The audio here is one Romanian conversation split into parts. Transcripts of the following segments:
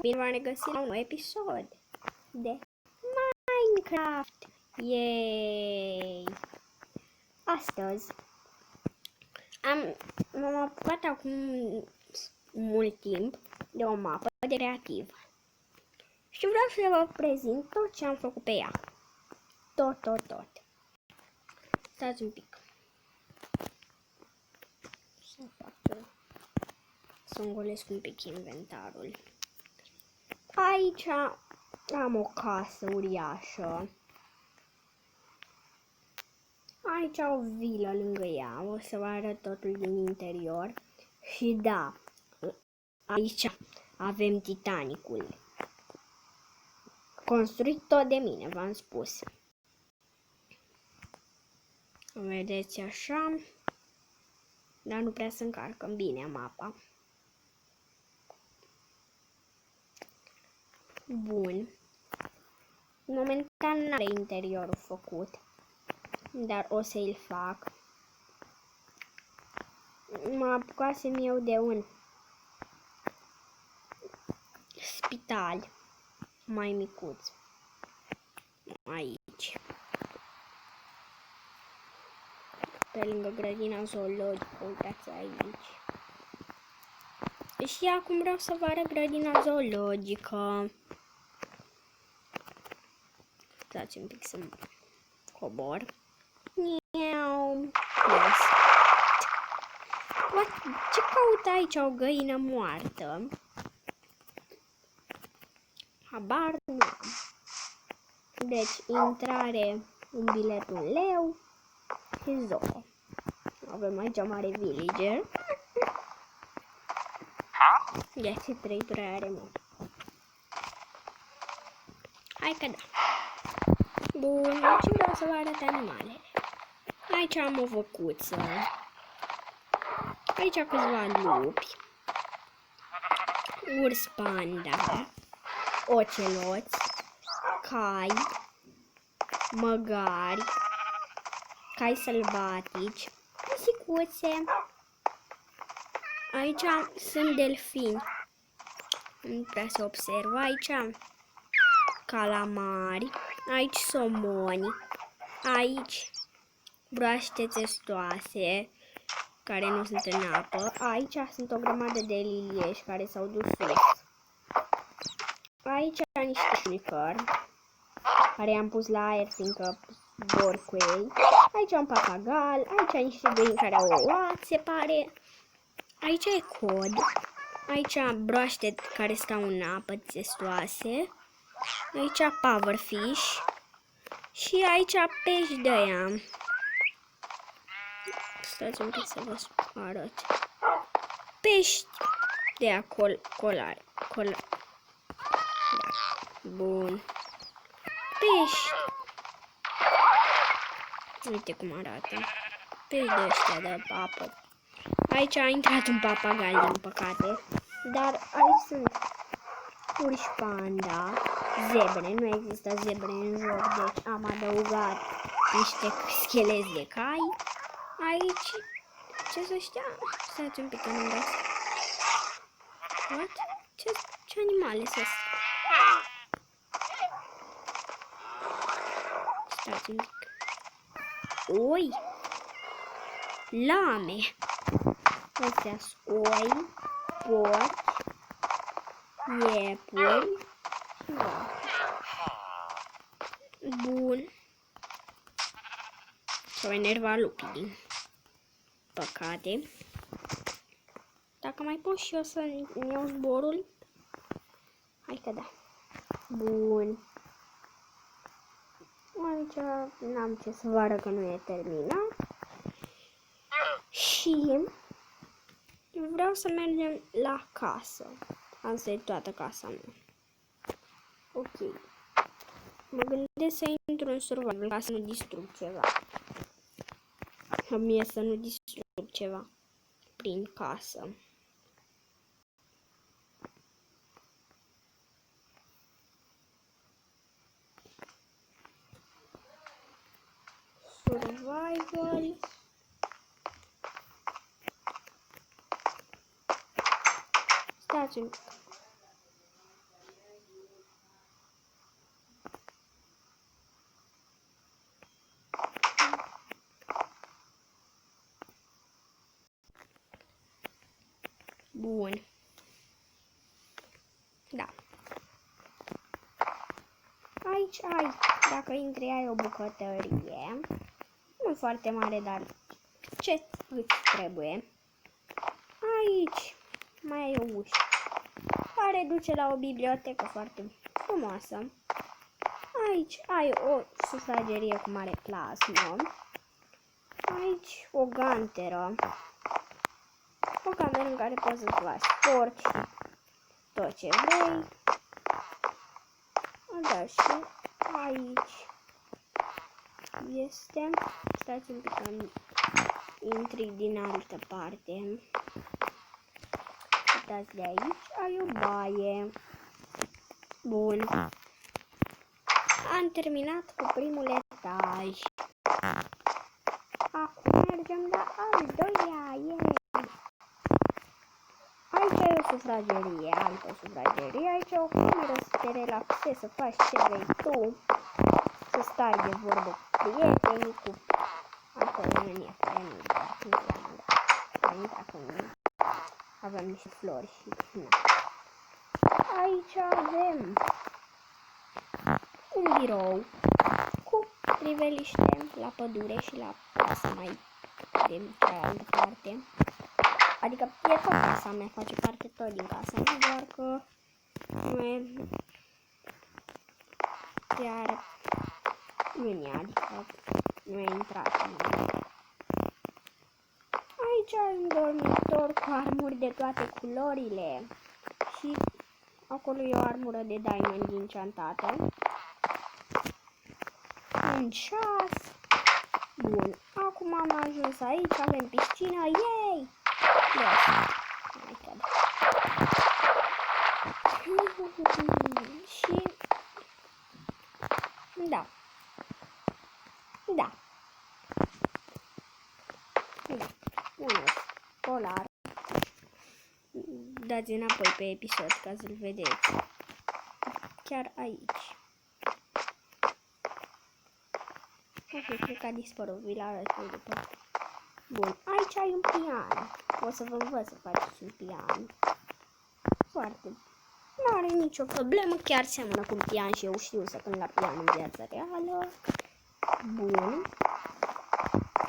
Bine v-am regăsit la un nou episod de Minecraft! Yay! Astăzi m-am apucat acum mult timp de o mapă de creativ și vreau să vă prezint tot ce am făcut pe ea. Tot. Stați un pic. Să-mi golesc un pic inventarul. Aici am o casă uriașă. Aici o vilă lângă ea. O să vă arăt totul din interior. Și da, aici avem Titanicul. Construit tot de mine, v-am spus. Vedeți așa. Dar nu prea se încarcă bine mapa. Bun. Momentan n-are interiorul făcut, dar o să-l fac. Mă apucasem eu de un spital mai micuț. Aici. Pe lângă grădina zoologică, uitați aici. Și acum vreau să vă arăt grădina zoologică. Stați un pic să mă cobor. Yes. Ce caută aici o găină moartă? Habar nu am. Deci, intrare în biletul leu și zoo. Avem aici o mare villager. De ce trăituri are, mă? Hai că da. Bun, și vreau să vă arăt animalele. Aici am o văcuță. Aici câțiva lupi. Urs panda. Oceloți. Cai. Măgari. Cai sălbatici. Pisicuțe. Aici sunt delfini. Nu prea se observă. Aici calamari. Aici somoni. Aici broaște testoase care nu sunt în apă. Aici sunt o grămadă de lilieși care s-au dus sus. Aici niște șulicări care i-am pus la aer fiindcă zbor cu ei. Aici un papagal. Aici niște găini care au ouat, se pare. Aici e cod. Aici broaște care stau în apă testoase. Aici pufferfish. Și aici pești de aia. Stați un pic să vă arăt. Pești de acolo. Da. Bun. Pești. Uite cum arată. Pești de ăștia de apă. Aici a intrat un papagal, din păcate. Dar aici sunt urși panda, zebre. Nu există zebre în joc, deci am adăugat niște scheleți de cai. Aici, ce să știa? Stați un pic că nu vreau. What? Ce animale sunt astea? Stați un pic. Oi! Lame! Astea sunt oi, porci, iepuri și vaci. Bun. S-au enervat lupii, din păcate. Dacă mai pot și eu să-mi iau zborul. Hai că da. Bun. Aici n-am ce să vă arăt că nu e terminat. Și vreau să mergem la casă. Asta e toată casa mea. Ok. Mă gândesc să intru în survival ca să nu distrug ceva. Mie să nu distrug ceva prin casă. Survival. Stați un pic. Bun. Da. Aici ai, dacă intri, ai o bucătărie. Nu foarte mare, dar ce îți trebuie? Aici mai ai o ușă care duce la o bibliotecă foarte frumoasă. Aici ai o sufragerie cu mare plasmă. Aici o ganteră. O cameră în care poți să-ți faci sport și tot ce vrei. Da, și aici este, stați un pic că intri din altă parte. Uitați, de aici ai o baie. Bun. Am terminat cu primul etaj. Acum mergem la al doilea. Aici ai o sufragerie, altă sufragerie. Aici o cameră să te relaxezi, să faci ce vrei tu. Să stai de vorbă cu prietenii, cu altă oameni care nu avem niște flori și nu. Aici avem un birou cu priveliște la pădure și la casa mai de cealaltă parte. Adică e tot casa mea, face parte tot din casa mea, doar că nu e chiar în ea, adică nu e intrat în ea. Aici ai un dormitor cu armuri de toate culorile și acolo e o armură de diamond enchantată. Un ceas. Bun, acum am ajuns aici, avem piscină, yay! Și da. Un polar. Dați înapoi pe episod ca să-l vedeți. Chiar aici. Ok, cred că a dispărut, vi-l arăt după. Bun, aici ai un pian. O să vă învăț să faceți un pian. Foarte. Nu are nicio problemă, chiar seamănă cu un pian și eu știu să cânt la pian în viața reală. Bun.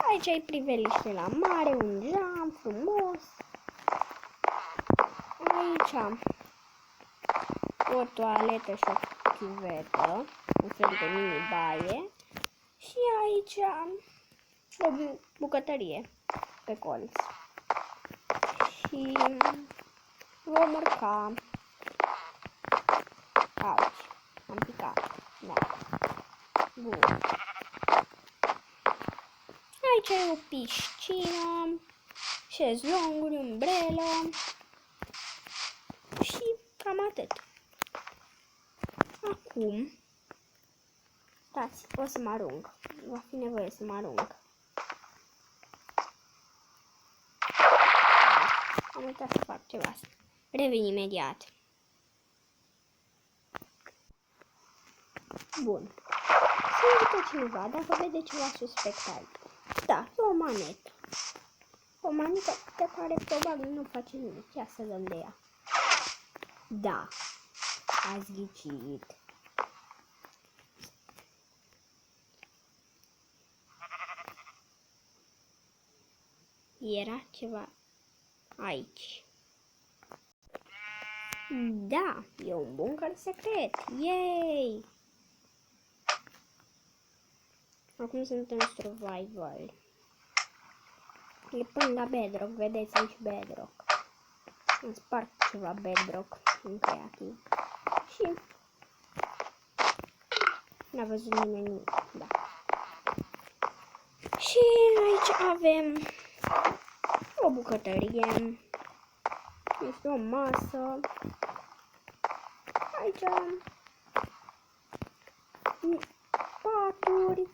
Aici ai priveliște la mare, un geam frumos. Aici o toaletă și o chiuvetă, un fel de mini baie. Și aici o bucătărie pe colț. Și vom urca. Aici. Am picat. Da. Bun. Aici e o piscină, șezlonguri, umbrelă și cam atât. Acum, stați, o să mă arunc. Va fi nevoie să mă arunc. Am uitat să fac ceva. Revin imediat. Bun. Să uite cineva dacă vede ceva suspect aici. Da, e o manetă. O manetă pe care probabil nu face nimic. Ia să dăm de ea. Da. Ați ghicit. Era ceva aici. Da, e un bunker secret. Yay! Acum sunt în survival. E până la bedrock, vedeți aici bedrock. Am spart ceva bedrock în creativ. Și n-a văzut nimeni nimic, da. Și aici avem o bucătărie. Este o masă. Aici paturi.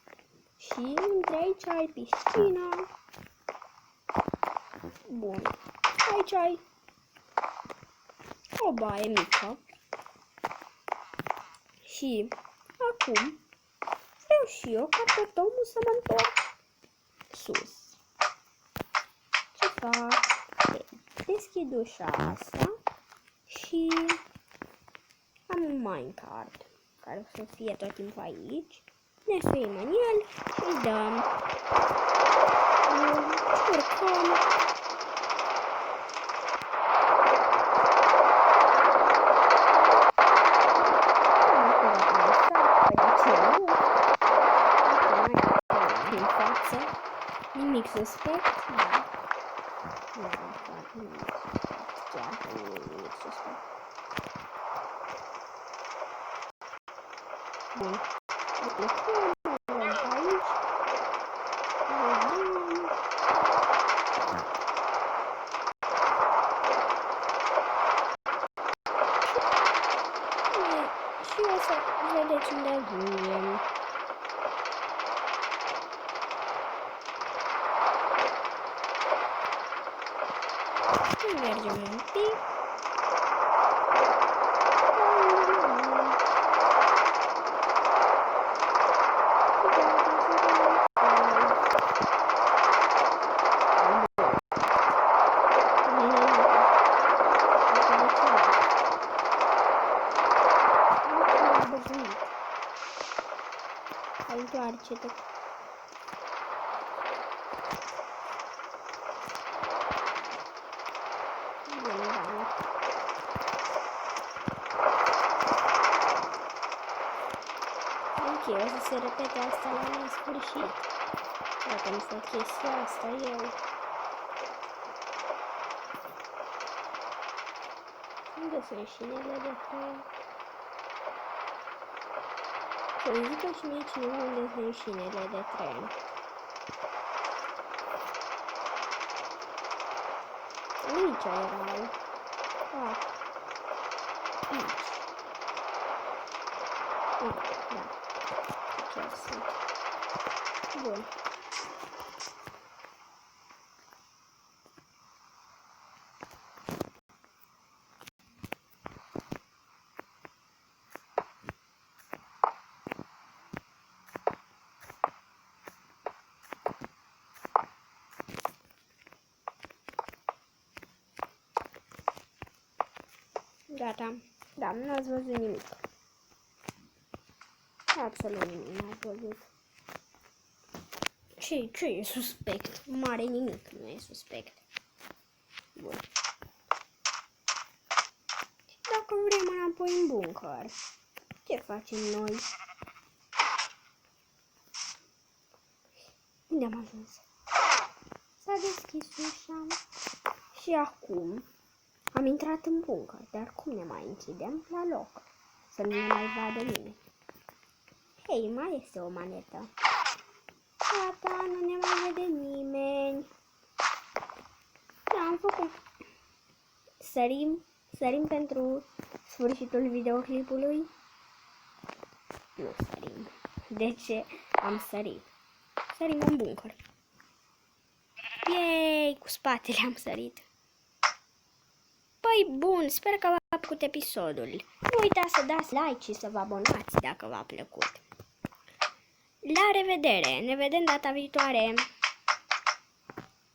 Și între aici ai piscina. Bun. Aici ai o baie mică. Și acum vreau și eu ca tot omul să mă întorc sus. Ce fac? deschid ușa asta și am un minecart care o să fie tot timpul aici. Ne suim în el și îi dăm. Urcăm. Nimic suspect, da. Nimic suspect, chiar că nimic suspect. Bun. Plecăm, luăm aici. Și o să vedeți unde ajungem. Mergem un pic. Întoarce-te. Ok, o să se repete asta la nesfârșit. Dacă îmi fac chestia asta eu. Unde sunt șinele de tren? Să-mi zică și mie cineva unde sunt șinele de tren. Aici erau. Ah. Aici. Da. Chiar sunt. Bun. Gata. Da, nu ați văzut nimic. Absolut nimic n-ați văzut. Ce e suspect? Mare nimic nu e suspect. Bun. Și dacă vrem înapoi în bunker, ce facem noi? Unde am ajuns? S-a deschis ușa. Și acum am intrat în bunker, dar cum ne mai închidem la loc? Să nu ne mai vadă nimeni. Hei, mai este o manetă. Gata, nu ne mai vede nimeni. Da, am făcut. Sărim pentru sfârșitul videoclipului? Nu sărim. De ce am sărit? Sărim în bunker. Yay, cu spatele am sărit. Păi bun, sper că v-a plăcut episodul. Nu uitați să dați like și să vă abonați dacă v-a plăcut. La revedere! Ne vedem data viitoare!